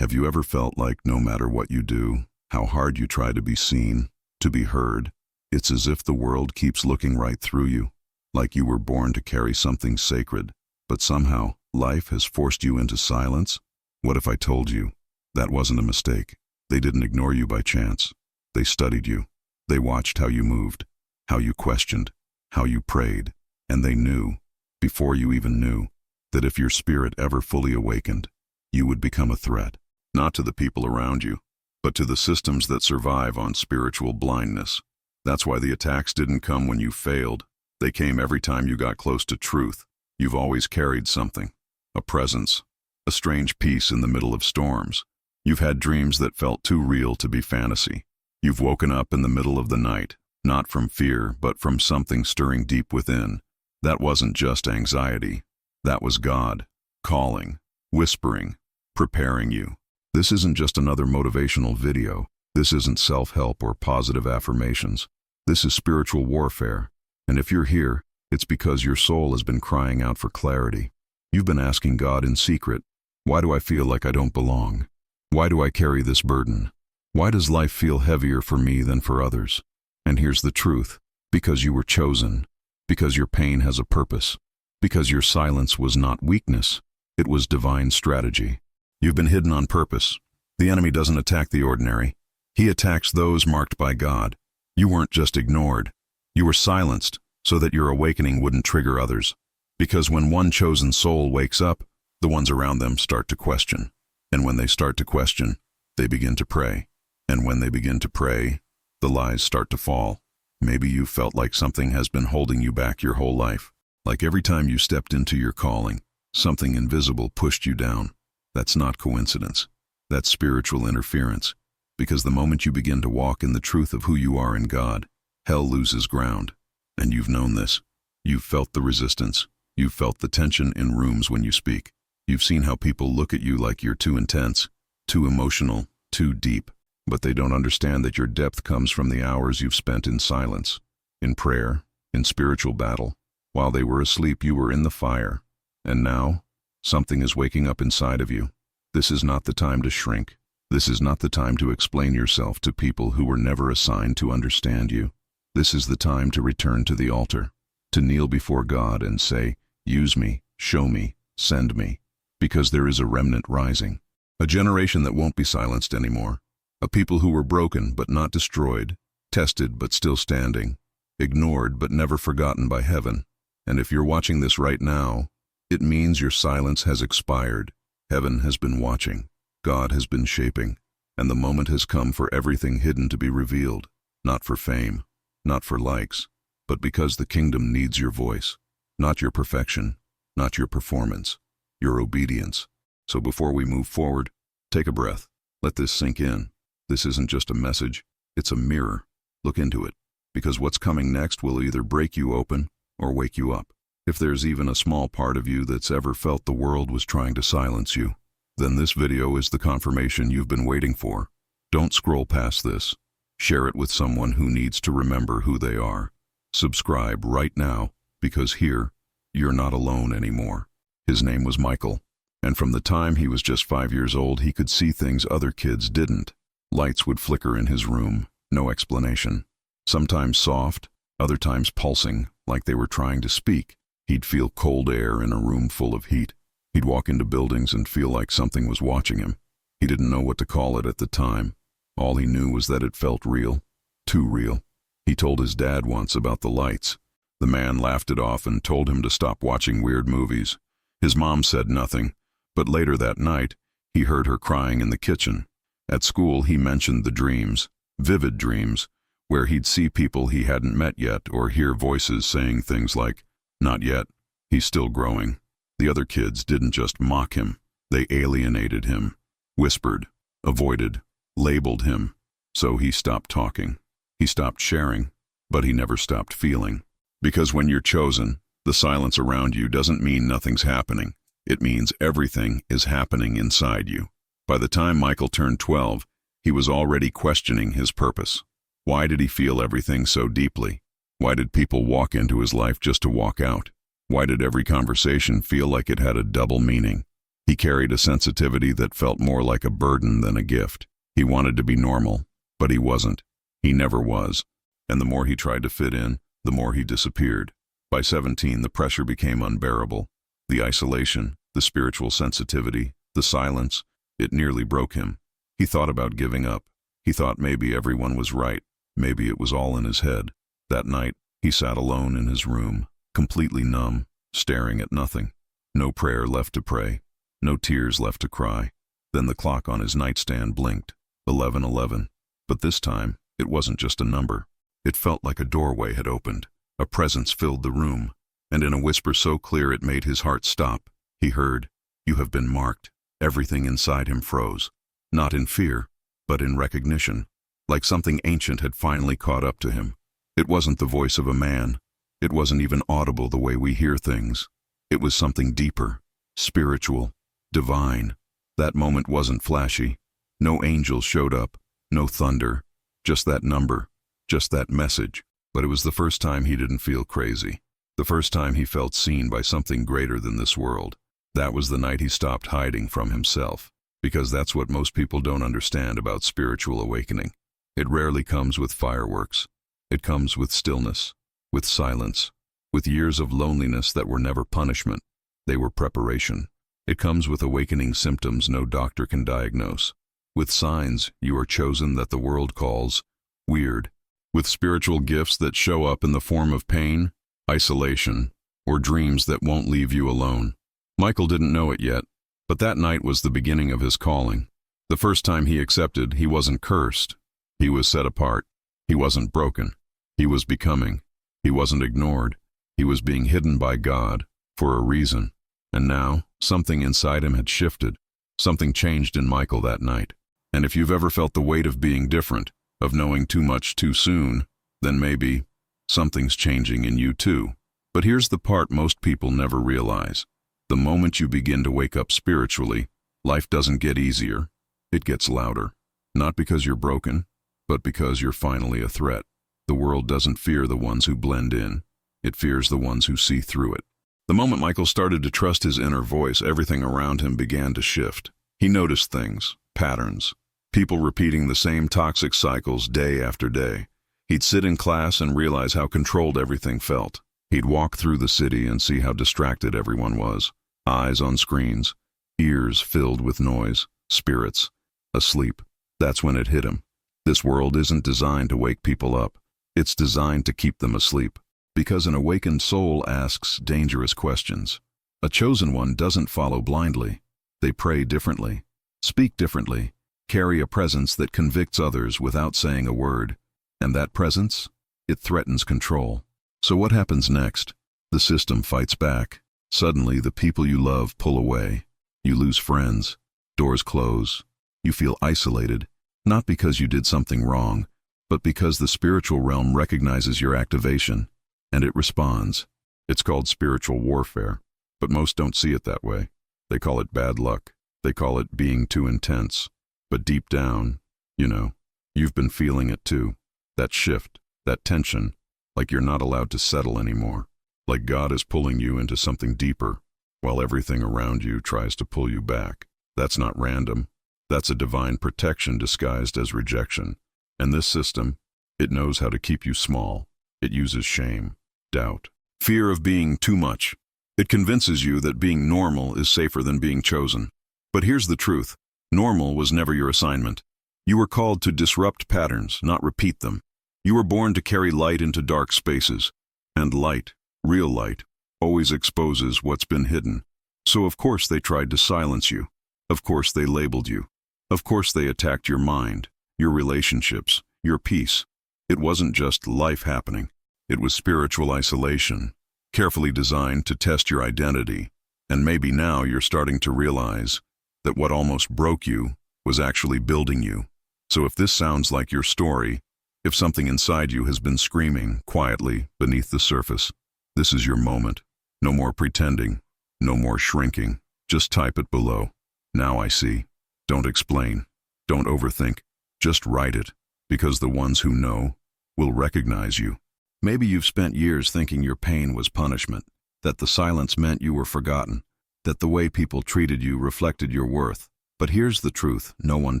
Have you ever felt like no matter what you do, how hard you try to be seen, to be heard, it's as if the world keeps looking right through you, like you were born to carry something sacred, but somehow life has forced you into silence? What if I told you that wasn't a mistake? They didn't ignore you by chance. They studied you. They watched how you moved, how you questioned, how you prayed, and they knew, before you even knew, that if your spirit ever fully awakened, you would become a threat. Not to the people around you, but to the systems that survive on spiritual blindness. That's why the attacks didn't come when you failed. They came every time you got close to truth. You've always carried something, a presence, a strange peace in the middle of storms. You've had dreams that felt too real to be fantasy. You've woken up in the middle of the night, not from fear, but from something stirring deep within. That wasn't just anxiety. That was God, calling, whispering, preparing you. This isn't just another motivational video. This isn't self-help or positive affirmations. This is spiritual warfare. And if you're here, it's because your soul has been crying out for clarity. You've been asking God in secret, why do I feel like I don't belong? Why do I carry this burden? Why does life feel heavier for me than for others? And here's the truth. Because you were chosen. Because your pain has a purpose. Because your silence was not weakness. It was divine strategy. You've been hidden on purpose. The enemy doesn't attack the ordinary. He attacks those marked by God. You weren't just ignored. You were silenced so that your awakening wouldn't trigger others. Because when one chosen soul wakes up, the ones around them start to question. And when they start to question, they begin to pray. And when they begin to pray, the lies start to fall. Maybe you felt like something has been holding you back your whole life. Like every time you stepped into your calling, something invisible pushed you down. That's not coincidence. That's spiritual interference. Because the moment you begin to walk in the truth of who you are in God, hell loses ground. And you've known this. You've felt the resistance. You've felt the tension in rooms when you speak. You've seen how people look at you like you're too intense, too emotional, too deep. But they don't understand that your depth comes from the hours you've spent in silence, in prayer, in spiritual battle. While they were asleep, you were in the fire. And now, something is waking up inside of you. This is not the time to shrink. This is not the time to explain yourself to people who were never assigned to understand you. This is the time to return to the altar, to kneel before God and say, use me, show me, send me. Because there is a remnant rising. A generation that won't be silenced anymore. A people who were broken but not destroyed, tested but still standing, ignored but never forgotten by heaven. And if you're watching this right now, it means your silence has expired. Heaven has been watching. God has been shaping. And the moment has come for everything hidden to be revealed. Not for fame, not for likes, but because the kingdom needs your voice. Not your perfection, not your performance, your obedience. So before we move forward, take a breath. Let this sink in. This isn't just a message, it's a mirror. Look into it. Because what's coming next will either break you open or wake you up. If there's even a small part of you that's ever felt the world was trying to silence you, then this video is the confirmation you've been waiting for. Don't scroll past this. Share it with someone who needs to remember who they are. Subscribe right now, because here, you're not alone anymore. His name was Michael, and from the time he was just 5 years old, he could see things other kids didn't. Lights would flicker in his room, no explanation. Sometimes soft, other times pulsing, like they were trying to speak. He'd feel cold air in a room full of heat. He'd walk into buildings and feel like something was watching him. He didn't know what to call it at the time. All he knew was that it felt real, too real. He told his dad once about the lights. The man laughed it off and told him to stop watching weird movies. His mom said nothing, but later that night, he heard her crying in the kitchen. At school, he mentioned the dreams, vivid dreams, where he'd see people he hadn't met yet or hear voices saying things like, not yet, he's still growing. The other kids didn't just mock him, they alienated him, whispered, avoided, labeled him. So he stopped talking. He stopped sharing, but he never stopped feeling. Because when you're chosen, the silence around you doesn't mean nothing's happening. It means everything is happening inside you. By the time Michael turned 12, he was already questioning his purpose. Why did he feel everything so deeply? Why did people walk into his life just to walk out? Why did every conversation feel like it had a double meaning? He carried a sensitivity that felt more like a burden than a gift. He wanted to be normal, but he wasn't. He never was. And the more he tried to fit in, the more he disappeared. By 17, the pressure became unbearable. The isolation, the spiritual sensitivity, the silence, it nearly broke him. He thought about giving up. He thought maybe everyone was right. Maybe it was all in his head. That night, he sat alone in his room, completely numb, staring at nothing. No prayer left to pray. No tears left to cry. Then the clock on his nightstand blinked. 11:11. But this time, it wasn't just a number. It felt like a doorway had opened. A presence filled the room, and in a whisper so clear it made his heart stop, he heard, "You have been marked." Everything inside him froze. Not in fear, but in recognition, like something ancient had finally caught up to him. It wasn't the voice of a man. It wasn't even audible the way we hear things. It was something deeper, spiritual, divine. That moment wasn't flashy. No angel showed up, no thunder, just that number, just that message. But it was the first time he didn't feel crazy. The first time he felt seen by something greater than this world. That was the night he stopped hiding from himself. Because that's what most people don't understand about spiritual awakening. It rarely comes with fireworks. It comes with stillness, with silence, with years of loneliness that were never punishment. They were preparation. It comes with awakening symptoms no doctor can diagnose. With signs you are chosen that the world calls weird. With spiritual gifts that show up in the form of pain, isolation, or dreams that won't leave you alone. Michael didn't know it yet, but that night was the beginning of his calling. The first time he accepted, he wasn't cursed. He was set apart. He wasn't broken. He was becoming. He wasn't ignored. He was being hidden by God, for a reason. And now, something inside him had shifted. Something changed in Michael that night. And if you've ever felt the weight of being different, of knowing too much too soon, then maybe something's changing in you too. But here's the part most people never realize. The moment you begin to wake up spiritually, life doesn't get easier. It gets louder. Not because you're broken, but because you're finally a threat. The world doesn't fear the ones who blend in. It fears the ones who see through it. The moment Michael started to trust his inner voice, everything around him began to shift. He noticed things, patterns, people repeating the same toxic cycles day after day. He'd sit in class and realize how controlled everything felt. He'd walk through the city and see how distracted everyone was. Eyes on screens, ears filled with noise, spirits asleep. That's when it hit him. This world isn't designed to wake people up. It's designed to keep them asleep. Because an awakened soul asks dangerous questions. A chosen one doesn't follow blindly. They pray differently, speak differently, carry a presence that convicts others without saying a word. And that presence? It threatens control. So what happens next? The system fights back. Suddenly, the people you love pull away. You lose friends. Doors close. You feel isolated, not because you did something wrong, but because the spiritual realm recognizes your activation, and it responds. It's called spiritual warfare, but most don't see it that way. They call it bad luck. They call it being too intense. But deep down, you've been feeling it too. That shift, that tension, like you're not allowed to settle anymore. Like God is pulling you into something deeper, while everything around you tries to pull you back. That's not random. That's a divine protection disguised as rejection. And this system, it knows how to keep you small. It uses shame, doubt, fear of being too much. It convinces you that being normal is safer than being chosen. But here's the truth. Normal was never your assignment. You were called to disrupt patterns, not repeat them. You were born to carry light into dark spaces. And light, real light, always exposes what's been hidden. So of course they tried to silence you. Of course they labeled you. Of course they attacked your mind, your relationships, your peace. It wasn't just life happening. It was spiritual isolation, carefully designed to test your identity. And maybe now you're starting to realize that what almost broke you was actually building you. So if this sounds like your story, if something inside you has been screaming quietly beneath the surface, this is your moment. No more pretending, no more shrinking. Just type it below. Now I see. Don't explain. Don't overthink. Just write it, because the ones who know will recognize you. Maybe you've spent years thinking your pain was punishment, that the silence meant you were forgotten. that the way people treated you reflected your worth. But here's the truth no one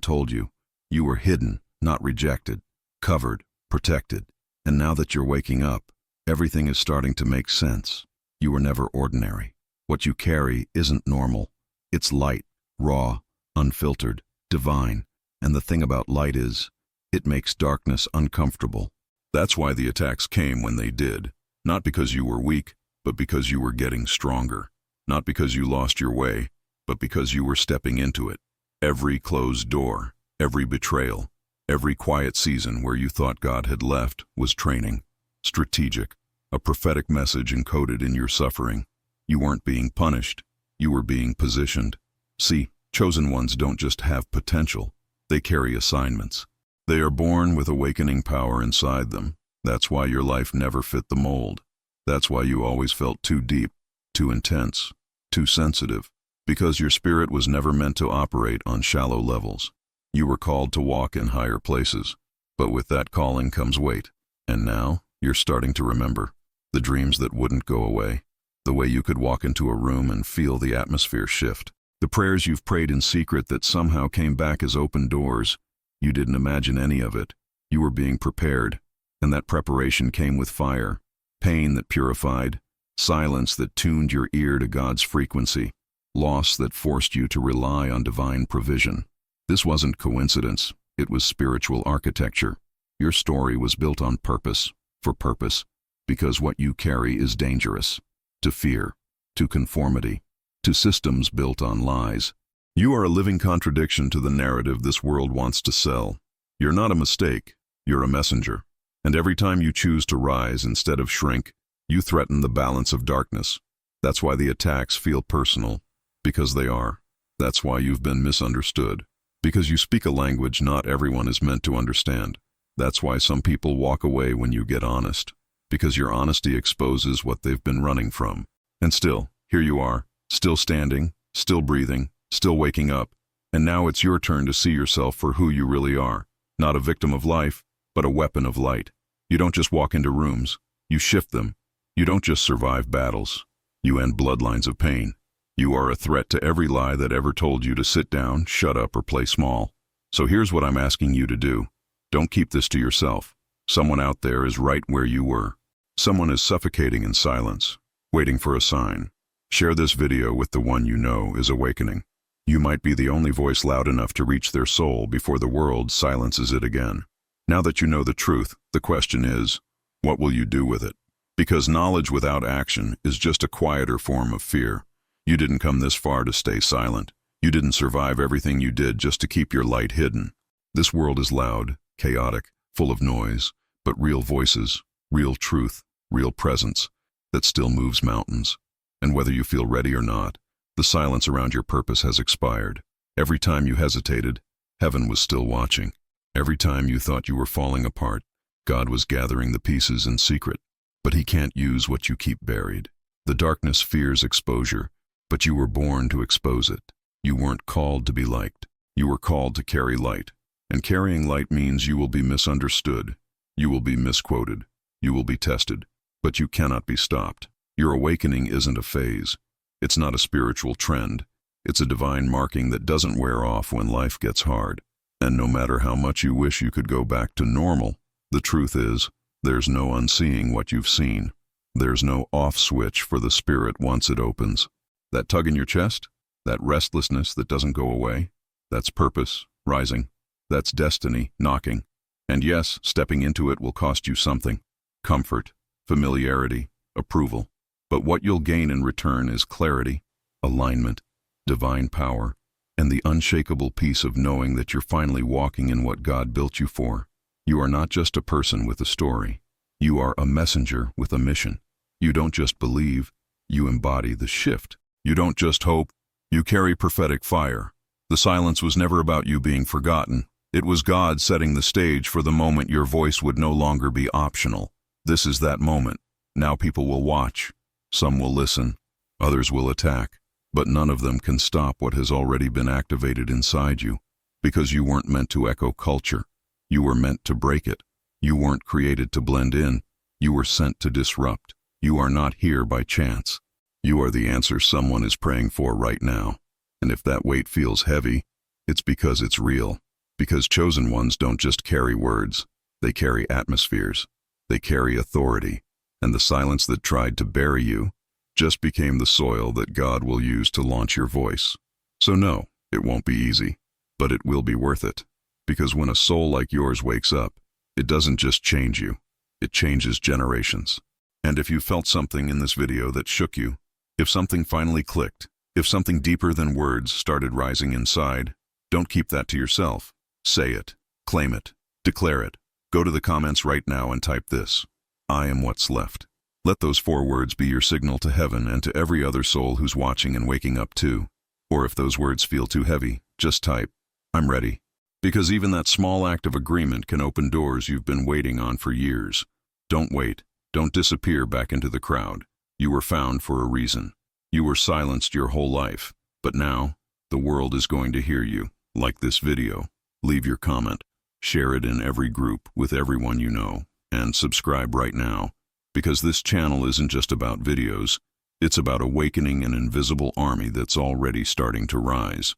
told you. You were hidden, not rejected, covered, protected. And now that you're waking up, everything is starting to make sense. You were never ordinary. What you carry isn't normal. It's light, raw, unfiltered, divine. And the thing about light is, it makes darkness uncomfortable. That's why the attacks came when they did. Not because you were weak, but because you were getting stronger. Not because you lost your way, but because you were stepping into it. Every closed door, every betrayal, every quiet season where you thought God had left was training, strategic, a prophetic message encoded in your suffering. You weren't being punished, you were being positioned. See, chosen ones don't just have potential, they carry assignments. They are born with awakening power inside them. That's why your life never fit the mold. That's why you always felt too deep, too intense, too sensitive, because your spirit was never meant to operate on shallow levels. You were called to walk in higher places, but with that calling comes weight. And now, you're starting to remember the dreams that wouldn't go away, the way you could walk into a room and feel the atmosphere shift, the prayers you've prayed in secret that somehow came back as open doors. You didn't imagine any of it. You were being prepared, and that preparation came with fire, pain that purified, silence that tuned your ear to God's frequency, loss that forced you to rely on divine provision. This wasn't coincidence, it was spiritual architecture. Your story was built on purpose, for purpose, because what you carry is dangerous, to fear, to conformity, to systems built on lies. You are a living contradiction to the narrative this world wants to sell. You're not a mistake, you're a messenger. And every time you choose to rise instead of shrink, you threaten the balance of darkness. That's why the attacks feel personal, because they are. That's why you've been misunderstood, because you speak a language not everyone is meant to understand. That's why some people walk away when you get honest, because your honesty exposes what they've been running from. And still, here you are, still standing, still breathing, still waking up, and now it's your turn to see yourself for who you really are, not a victim of life, but a weapon of light. You don't just walk into rooms, you shift them. You don't just survive battles, you end bloodlines of pain. You are a threat to every lie that ever told you to sit down, shut up, or play small. So here's what I'm asking you to do. Don't keep this to yourself. Someone out there is right where you were. Someone is suffocating in silence, waiting for a sign. Share this video with the one you know is awakening. You might be the only voice loud enough to reach their soul before the world silences it again. Now that you know the truth, the question is, what will you do with it? Because knowledge without action is just a quieter form of fear. You didn't come this far to stay silent. You didn't survive everything you did just to keep your light hidden. This world is loud, chaotic, full of noise, but real voices, real truth, real presence, that still moves mountains. And whether you feel ready or not, the silence around your purpose has expired. Every time you hesitated, heaven was still watching. Every time you thought you were falling apart, God was gathering the pieces in secret. But He can't use what you keep buried. The darkness fears exposure, but you were born to expose it. You weren't called to be liked. You were called to carry light. And carrying light means you will be misunderstood. You will be misquoted. You will be tested. But you cannot be stopped. Your awakening isn't a phase. It's not a spiritual trend. It's a divine marking that doesn't wear off when life gets hard. And no matter how much you wish you could go back to normal, the truth is, there's no unseeing what you've seen. There's no off switch for the spirit once it opens. That tug in your chest, that restlessness that doesn't go away, that's purpose, rising. That's destiny, knocking. And yes, stepping into it will cost you something. Comfort, familiarity, approval. But what you'll gain in return is clarity, alignment, divine power, and the unshakable peace of knowing that you're finally walking in what God built you for. You are not just a person with a story. You are a messenger with a mission. You don't just believe, you embody the shift. You don't just hope, you carry prophetic fire. The silence was never about you being forgotten. It was God setting the stage for the moment your voice would no longer be optional. This is that moment. Now people will watch. Some will listen. Others will attack. But none of them can stop what has already been activated inside you. Because you weren't meant to echo culture. You were meant to break it. You weren't created to blend in. You were sent to disrupt. You are not here by chance. You are the answer someone is praying for right now. And if that weight feels heavy, it's because it's real. Because chosen ones don't just carry words, they carry atmospheres. They carry authority. And the silence that tried to bury you just became the soil that God will use to launch your voice. So no, it won't be easy, but it will be worth it. Because when a soul like yours wakes up, it doesn't just change you, it changes generations. And if you felt something in this video that shook you, if something finally clicked, if something deeper than words started rising inside, don't keep that to yourself. Say it, claim it, declare it. Go to the comments right now and type this: I am what's left. Let those 4 words be your signal to heaven and to every other soul who's watching and waking up too. Or if those words feel too heavy, just type, I'm ready. Because even that small act of agreement can open doors you've been waiting on for years. Don't wait. Don't disappear back into the crowd. You were found for a reason. You were silenced your whole life. But now, the world is going to hear you. Like this video. Leave your comment. Share it in every group with everyone you know. And subscribe right now. Because this channel isn't just about videos. It's about awakening an invisible army that's already starting to rise.